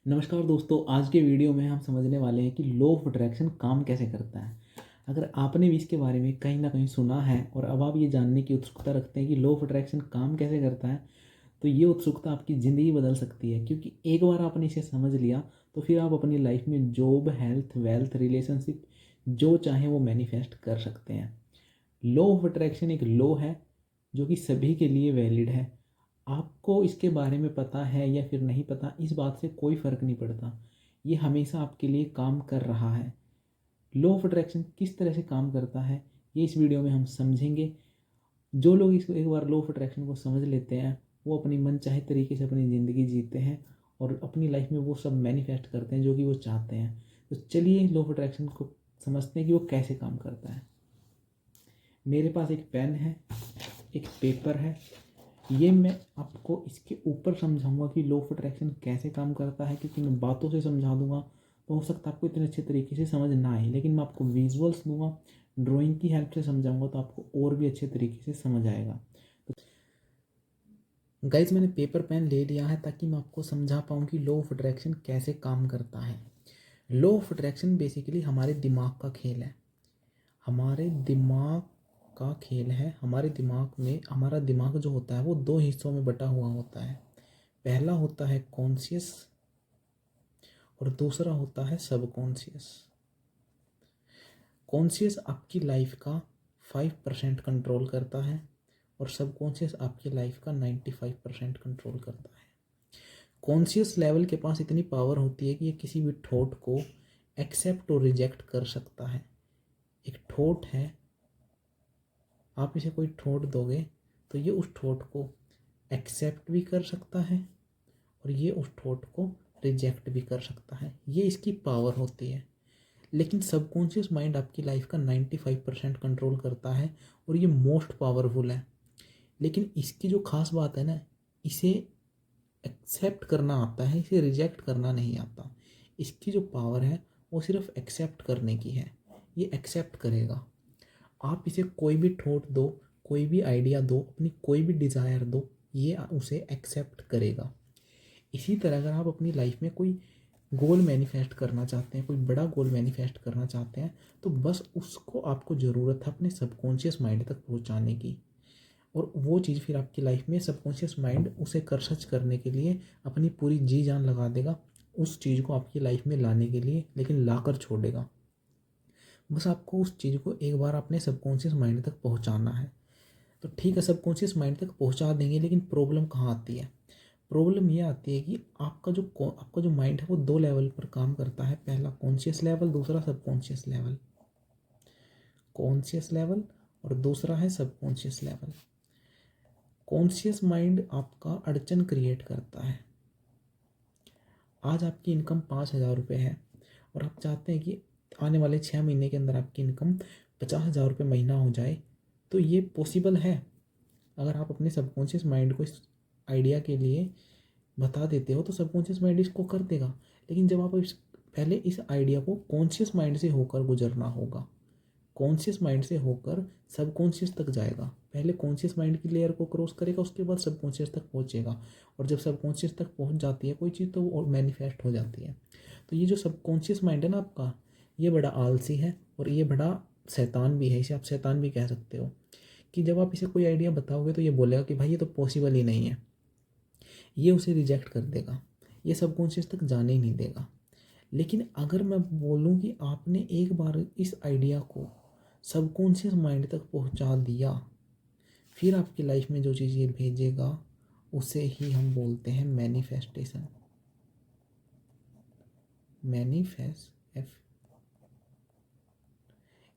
नमस्कार दोस्तों, आज के वीडियो में हम समझने वाले हैं कि लॉ ऑफ अट्रैक्शन काम कैसे करता है। अगर आपने भी इसके बारे में कहीं ना कहीं सुना है और अब आप ये जानने की उत्सुकता रखते हैं कि लॉ ऑफ अट्रैक्शन काम कैसे करता है, तो ये उत्सुकता आपकी ज़िंदगी बदल सकती है। क्योंकि एक बार आपने इसे समझ लिया तो फिर आप अपनी लाइफ में जॉब, हेल्थ, वेल्थ, रिलेशनशिप जो चाहें वो मैनिफेस्ट कर सकते हैं। लॉ ऑफ अट्रैक्शन एक लॉ है जो कि सभी के लिए वैलिड है। आपको इसके बारे में पता है या फिर नहीं पता, इस बात से कोई फ़र्क नहीं पड़ता। ये हमेशा आपके लिए काम कर रहा है। लॉ ऑफ अट्रैक्शन किस तरह से काम करता है, ये इस वीडियो में हम समझेंगे। जो लोग इसको एक बार लॉ ऑफ अट्रैक्शन को समझ लेते हैं, वो अपनी मन चाहे तरीके से अपनी ज़िंदगी जीते हैं और अपनी लाइफ में वो सब मैनिफेस्ट करते हैं जो कि वो चाहते हैं। तो चलिए लॉ ऑफ अट्रैक्शन को समझते हैं कि वो कैसे काम करता है। मेरे पास एक पेन है, एक पेपर है। ये मैं आपको इसके ऊपर समझाऊंगा कि लॉ ऑफ अट्रैक्शन कैसे काम करता है, क्योंकि मैं बातों से समझा दूंगा तो हो सकता है आपको इतने अच्छे तरीके से समझ ना आए, लेकिन मैं आपको विजुअल्स दूंगा, ड्राइंग की हेल्प से समझाऊंगा तो आपको और भी अच्छे तरीके से समझ आएगा। तो गाइज, मैंने पेपर पेन ले लिया है ताकि मैं आपको समझा पाऊँ कि लॉ ऑफ अट्रैक्शन कैसे काम करता है। लॉ ऑफ अट्रैक्शन बेसिकली हमारे दिमाग का खेल है। हमारे दिमाग का खेल है। हमारे दिमाग में हमारा दिमाग जो होता है वो दो हिस्सों में बटा हुआ होता है। पहला होता है कॉन्शियस और दूसरा होता है सबकॉन्शियस। कॉन्शियस आपकी लाइफ का 5% कंट्रोल करता है और सबकॉन्शियस आपकी लाइफ का 95% कंट्रोल करता है। कॉन्शियस लेवल के पास इतनी पावर होती है कि ये किसी भी थॉट को एक्सेप्ट और रिजेक्ट कर सकता है। एक थॉट है, आप इसे कोई थॉट दोगे तो ये उस थॉट को एक्सेप्ट भी कर सकता है और ये उस थॉट को रिजेक्ट भी कर सकता है। ये इसकी पावर होती है। लेकिन सबकॉन्शियस माइंड आपकी लाइफ का 95% कंट्रोल करता है और ये मोस्ट पावरफुल है। लेकिन इसकी जो खास बात है ना, इसे एक्सेप्ट करना आता है, इसे रिजेक्ट करना नहीं आता। इसकी जो पावर है वो सिर्फ एक्सेप्ट करने की है। ये एक्सेप्ट करेगा। आप इसे कोई भी थॉट दो, कोई भी आइडिया दो, अपनी कोई भी डिज़ायर दो, ये उसे एक्सेप्ट करेगा। इसी तरह अगर आप अपनी लाइफ में कोई गोल मैनिफेस्ट करना चाहते हैं, कोई बड़ा गोल मैनिफेस्ट करना चाहते हैं, तो बस उसको आपको ज़रूरत है अपने सबकॉन्शियस माइंड तक पहुंचाने की। और वो चीज़ फिर आपकी लाइफ में सबकॉन्शियस माइंड उसे कर सच करने के लिए अपनी पूरी जी जान लगा देगा उस चीज़ को आपकी लाइफ में लाने के लिए, लेकिन ला कर छोड़ेगा। बस आपको उस चीज़ को एक बार अपने सबकॉन्शियस माइंड तक पहुंचाना है। तो ठीक है, सबकॉन्शियस माइंड तक पहुंचा देंगे, लेकिन प्रॉब्लम कहाँ आती है? प्रॉब्लम ये आती है कि आपका जो माइंड है वो दो लेवल पर काम करता है। पहला कॉन्शियस लेवल, दूसरा सबकॉन्शियस लेवल। कॉन्शियस लेवल और दूसरा है सबकॉन्शियस लेवल। कॉन्शियस माइंड आपका अड़चन क्रिएट करता है। आज आपकी इनकम 5,000 रुपये है और आप चाहते हैं कि आने वाले 6 महीने के अंदर आपकी इनकम 50,000 रुपये महीना हो जाए। तो ये पॉसिबल है अगर आप अपने सबकॉन्शियस माइंड को इस आइडिया के लिए बता देते हो, तो सबकॉन्शियस माइंड इसको कर देगा। लेकिन जब आप पहले इस आइडिया को कॉन्शियस माइंड से होकर गुजरना होगा। कॉन्शियस माइंड से होकर सबकॉन्शियस तक जाएगा। पहले कॉन्शियस माइंड की लेयर को क्रॉस करेगा, उसके बाद सबकॉन्शियस तक पहुंचेगा। और जब सबकॉन्शियस तक पहुंच जाती है कोई चीज़, तो वो मैनिफेस्ट हो जाती है। तो ये जो सबकॉन्शियस माइंड है ना आपका, ये बड़ा आलसी है और ये बड़ा शैतान भी है। इसे आप शैतान भी कह सकते हो। कि जब आप इसे कोई आइडिया बताओगे तो ये बोलेगा कि भाई ये तो पॉसिबल ही नहीं है। ये उसे रिजेक्ट कर देगा, ये सबकॉन्शियस तक जाने ही नहीं देगा। लेकिन अगर मैं बोलूँ कि आपने एक बार इस आइडिया को सबकॉन्शियस माइंड तक पहुंचा दिया, फिर आपकी लाइफ में जो चीज़ ये भेजेगा उसे ही हम बोलते हैं मैनिफेस्टेशन। मैनिफेस्ट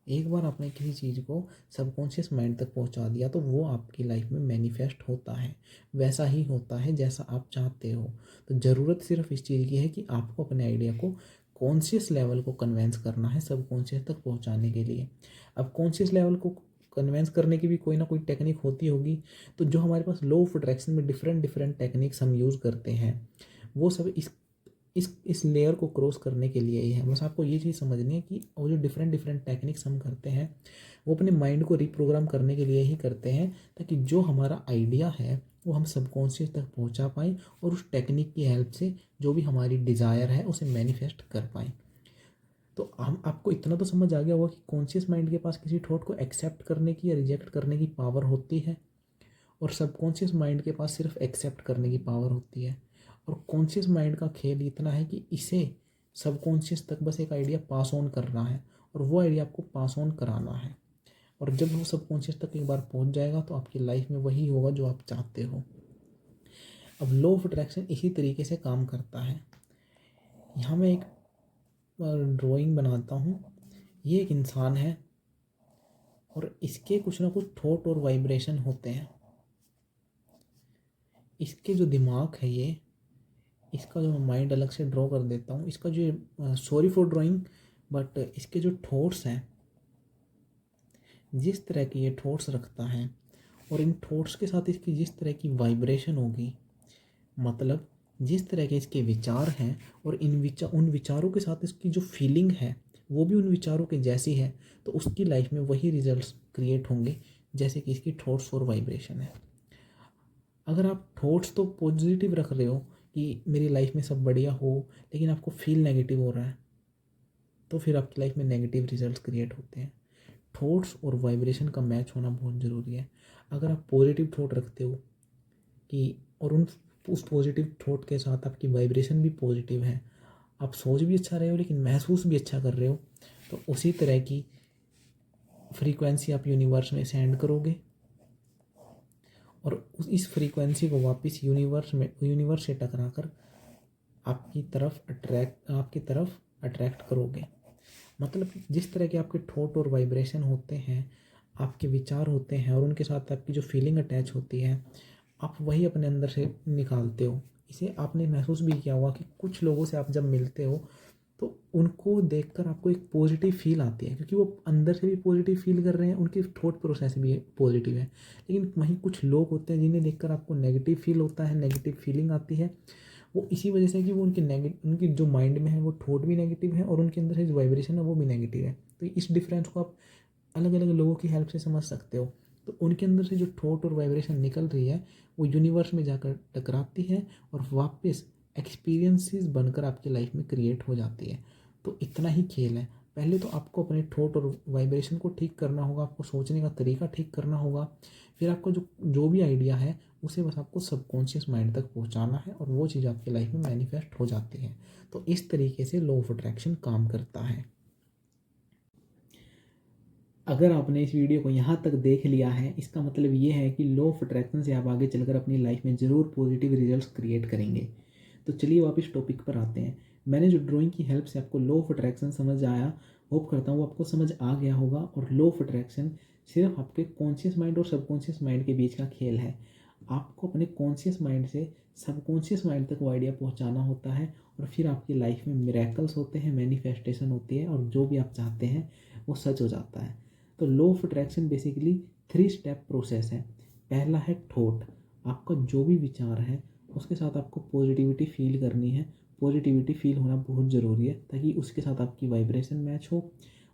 एक बार आपने किसी चीज़ को सबकॉन्शियस माइंड तक पहुंचा दिया तो वो आपकी लाइफ में मैनिफेस्ट होता है। वैसा ही होता है जैसा आप चाहते हो। तो ज़रूरत सिर्फ इस चीज़ की है कि आपको अपने आइडिया को कॉन्शियस लेवल को कन्वेंस करना है सबकॉन्शियस तक पहुंचाने के लिए। अब कॉन्शियस लेवल को कन्वेंस करने की भी कोई ना कोई टेक्निक होती होगी। तो जो हमारे पास लॉ ऑफ अट्रैक्शन में डिफरेंट डिफरेंट टेक्निक्स हम यूज़ करते हैं, वो सब इस लेयर को क्रॉस करने के लिए ही है। बस आपको ये चीज़ समझनी है कि वो जो डिफरेंट डिफरेंट टेक्निक्स हम करते हैं वो अपने माइंड को रिप्रोग्राम करने के लिए ही करते हैं, ताकि जो हमारा आइडिया है वो हम सबकॉन्शियस तक पहुंचा पाएँ और उस टेक्निक की हेल्प से जो भी हमारी डिज़ायर है उसे मैनिफेस्ट कर पाएँ। तो हम आपको इतना तो समझ आ गया होगा कि कॉन्शियस माइंड के पास किसी थॉट को एक्सेप्ट करने की या रिजेक्ट करने की पावर होती है, और सबकॉन्शियस माइंड के पास सिर्फ एक्सेप्ट करने की पावर होती है। और कॉन्शियस माइंड का खेल इतना है कि इसे सबकॉन्शियस तक बस एक आइडिया पास ऑन करना है, और वो आइडिया आपको पास ऑन कराना है। और जब वो सबकॉन्शियस तक एक बार पहुंच जाएगा तो आपकी लाइफ में वही होगा जो आप चाहते हो। अब लॉ ऑफ अट्रैक्शन इसी तरीके से काम करता है। यहाँ मैं एक ड्राइंग बनाता हूँ। ये एक इंसान है और इसके कुछ ना कुछ थॉट और वाइब्रेशन होते हैं। इसके जो दिमाग है, ये इसका जो माइंड अलग से ड्रॉ कर देता हूँ, इसका जो सॉरी फॉर ड्राइंग, बट इसके जो थॉट्स हैं, जिस तरह के ये थॉट्स रखता है और इन थॉट्स के साथ इसकी जिस तरह की वाइब्रेशन होगी, मतलब जिस तरह के इसके विचार हैं और उन विचारों के साथ इसकी जो फीलिंग है वो भी उन विचारों के जैसी है, तो उसकी लाइफ में वही रिजल्ट्स क्रिएट होंगे जैसे कि इसकी थॉट्स और वाइब्रेशन है। अगर आप थॉट्स तो पॉजिटिव रख रहे हो कि मेरी लाइफ में सब बढ़िया हो, लेकिन आपको फील नेगेटिव हो रहा है, तो फिर आपकी लाइफ में नेगेटिव रिजल्ट्स क्रिएट होते हैं। थॉट्स और वाइब्रेशन का मैच होना बहुत ज़रूरी है। अगर आप पॉजिटिव थॉट रखते हो कि और उस पॉजिटिव थॉट के साथ आपकी वाइब्रेशन भी पॉजिटिव है, आप सोच भी अच्छा रहे हो लेकिन महसूस भी अच्छा कर रहे हो, तो उसी तरह की फ्रीक्वेंसी आप यूनिवर्स में सेंड करोगे और इस फ्रीक्वेंसी को वापस यूनिवर्स से टकरा कर आपकी तरफ अट्रैक्ट करोगे। मतलब जिस तरह के आपके थॉट और वाइब्रेशन होते हैं, आपके विचार होते हैं और उनके साथ आपकी जो फीलिंग अटैच होती है, आप वही अपने अंदर से निकालते हो। इसे आपने महसूस भी किया होगा कि कुछ लोगों से आप जब मिलते हो तो उनको देखकर आपको एक पॉजिटिव फील आती है, क्योंकि वो अंदर से भी पॉजिटिव फील कर रहे हैं, उनकी थॉट प्रोसेस भी पॉजिटिव है। लेकिन वहीं कुछ लोग होते हैं जिन्हें देखकर आपको नेगेटिव फील होता है, नेगेटिव फीलिंग आती है। वो इसी वजह से कि वो उनकी जो माइंड में है वो थॉट भी नेगेटिव है और उनके अंदर से जो वाइब्रेशन है वो भी नेगेटिव है। तो इस डिफरेंस को आप अलग अलग लोगों की हेल्प से समझ सकते हो। तो उनके अंदर से जो थॉट और वाइब्रेशन निकल रही है वो यूनिवर्स में जाकर टकराती है और वापस एक्सपीरियंसेस बनकर आपकी लाइफ में क्रिएट हो जाती है। तो इतना ही खेल है। पहले तो आपको अपने थॉट और वाइब्रेशन को ठीक करना होगा, आपको सोचने का तरीका ठीक करना होगा। फिर आपका जो जो भी आइडिया है उसे बस आपको सबकॉन्शियस माइंड तक पहुंचाना है और वो चीज़ आपकी लाइफ में मैनिफेस्ट हो जाती है। तो इस तरीके से लॉ ऑफ अट्रैक्शन काम करता है। अगर आपने इस वीडियो को यहाँ तक देख लिया है, इसका मतलब ये है कि लॉ ऑफ अट्रैक्शन से आप आगे चलकर अपनी लाइफ में ज़रूर पॉजिटिव रिजल्ट्स क्रिएट करेंगे। तो चलिए वापस टॉपिक पर आते हैं। मैंने जो ड्राइंग की हेल्प से आपको लॉ ऑफ अट्रैक्शन समझ आया, होप करता हूँ वो आपको समझ आ गया होगा। और लॉ ऑफ अट्रैक्शन सिर्फ आपके कॉन्शियस माइंड और सबकॉन्शियस माइंड के बीच का खेल है। आपको अपने कॉन्शियस माइंड से सबकॉन्शियस माइंड तक वो आइडिया पहुँचाना होता है और फिर आपकी लाइफ में मिरेकल्स होते हैं, मैनिफेस्टेशन होती है और जो भी आप चाहते हैं वो सच हो जाता है। तो law of attraction basically 3 step process है। पहला है थॉट। आपका जो भी विचार है उसके साथ आपको पॉजिटिविटी फील करनी है। पॉजिटिविटी फील होना बहुत ज़रूरी है ताकि उसके साथ आपकी वाइब्रेशन मैच हो,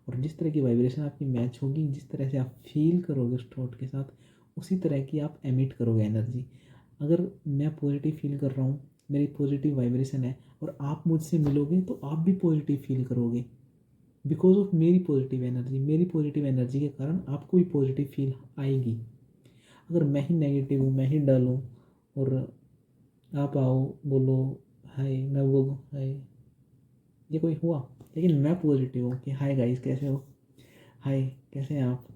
और जिस तरह की वाइब्रेशन आपकी मैच होगी, जिस तरह से आप फील करोगे उस थॉट के साथ, उसी तरह की आप एमिट करोगे एनर्जी। अगर मैं पॉजिटिव फील कर रहा हूँ, मेरी पॉजिटिव वाइब्रेशन है और आप मुझसे मिलोगे तो आप भी पॉजिटिव फील करोगे बिकॉज ऑफ मेरी पॉजिटिव एनर्जी के कारण आपको भी पॉजिटिव फील आएगी। अगर मैं ही नेगेटिव हूँ, मैं ही डल हूँ और आप आओ बोलो हाय, मैं बोलूँ हाय, ये कोई हुआ? लेकिन मैं पॉजिटिव हूँ कि हाय गाइस कैसे हो, हाय कैसे हैं आप।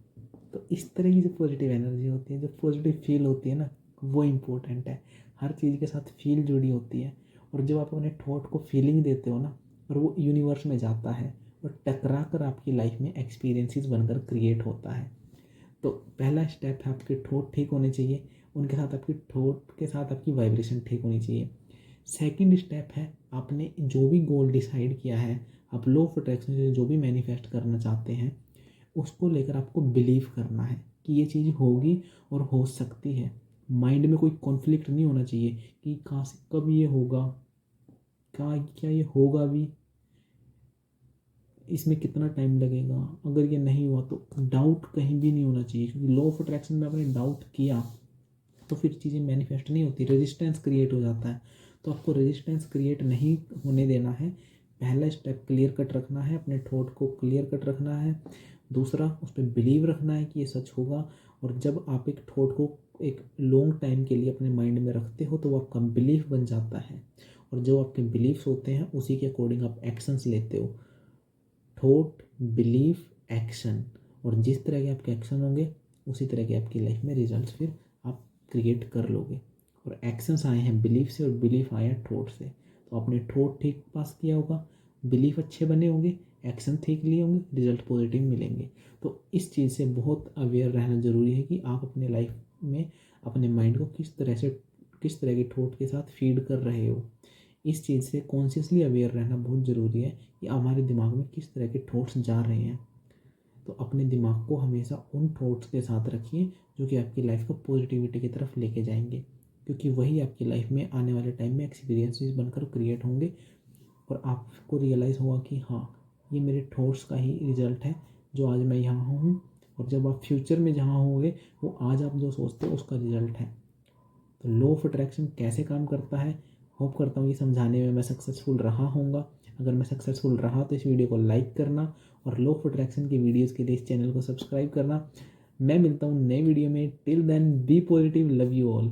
तो इस तरह की जो पॉजिटिव एनर्जी होती है, जो पॉजिटिव फील होती है ना, वो इम्पोर्टेंट है। हर चीज़ के साथ फील जुड़ी होती है, और जब आप अपने थॉट को फीलिंग देते हो ना, और वो यूनिवर्स में जाता है और टकरा कर आपकी लाइफ में एक्सपीरियंसेस बनकर क्रिएट होता है। तो पहला स्टेप है आपके थॉट ठीक होने चाहिए, उनके साथ आपकी थॉट के साथ आपकी वाइब्रेशन ठीक होनी चाहिए। सेकंड स्टेप है आपने जो भी गोल डिसाइड किया है, आप लॉ ऑफ अट्रैक्शन से जो भी मैनिफेस्ट करना चाहते हैं उसको लेकर आपको बिलीव करना है कि ये चीज़ होगी और हो सकती है। माइंड में कोई कॉन्फ्लिक्ट नहीं होना चाहिए कि कहाँ से कब ये होगा, क्या ये होगा भी, इसमें कितना टाइम लगेगा, अगर ये नहीं हुआ तो डाउट कहीं भी नहीं होना चाहिए। क्योंकि लॉ ऑफ अट्रैक्शन में आपने डाउट किया तो फिर चीज़ें मैनिफेस्ट नहीं होती, रेजिस्टेंस क्रिएट हो जाता है। तो आपको रेजिस्टेंस क्रिएट नहीं होने देना है। पहला स्टेप क्लियर कट रखना है, अपने थॉट को क्लियर कट रखना है। दूसरा, उस पर बिलीव रखना है कि ये सच होगा। और जब आप एक थॉट को एक लॉन्ग टाइम के लिए अपने माइंड में रखते हो तो वो आपका बिलीफ बन जाता है। और जो आपके बिलीफ्स होते हैं उसी के अकॉर्डिंग आप एक्शंस लेते हो। Thought, belief, action. और जिस तरह के आपके एक्शन होंगे उसी तरह के आपकी लाइफ में रिजल्ट्स फिर आप क्रिएट कर लोगे। और एक्शंस आए हैं बिलीफ से और बिलीफ आया थॉट से। तो आपने थॉट ठीक पास किया होगा, बिलीफ अच्छे बने होंगे, एक्शन ठीक लिए होंगे, रिजल्ट पॉजिटिव मिलेंगे। तो इस चीज़ से बहुत अवेयर रहना ज़रूरी है कि आप अपने लाइफ में अपने माइंड को किस तरह के थॉट के साथ फीड कर रहे हो। इस चीज़ से कॉन्शियसली अवेयर रहना बहुत ज़रूरी है कि हमारे दिमाग में किस तरह के थॉट्स जा रहे हैं। तो अपने दिमाग को हमेशा उन थॉट्स के साथ रखिए जो कि आपकी लाइफ को पॉजिटिविटी की तरफ लेके जाएंगे, क्योंकि वही आपकी लाइफ में आने वाले टाइम में एक्सपीरियंसेस बनकर क्रिएट होंगे। और आपको रियलाइज़ होगा कि हाँ, ये मेरे थॉट्स का ही रिजल्ट है जो आज मैं यहाँ हूँ। और जब आप फ्यूचर में जहाँ होंगे वो आज आप जो सोचते हो उसका रिजल्ट है। तो लॉ ऑफ अट्रैक्शन कैसे काम करता है, होप करता हूँ ये समझाने में मैं सक्सेसफुल रहा होऊंगा। अगर मैं सक्सेसफुल रहा तो इस वीडियो को लाइक करना और लॉ ऑफ अट्रैक्शन की वीडियोस के लिए इस चैनल को सब्सक्राइब करना। मैं मिलता हूँ नए वीडियो में। Till then be positive, love you all.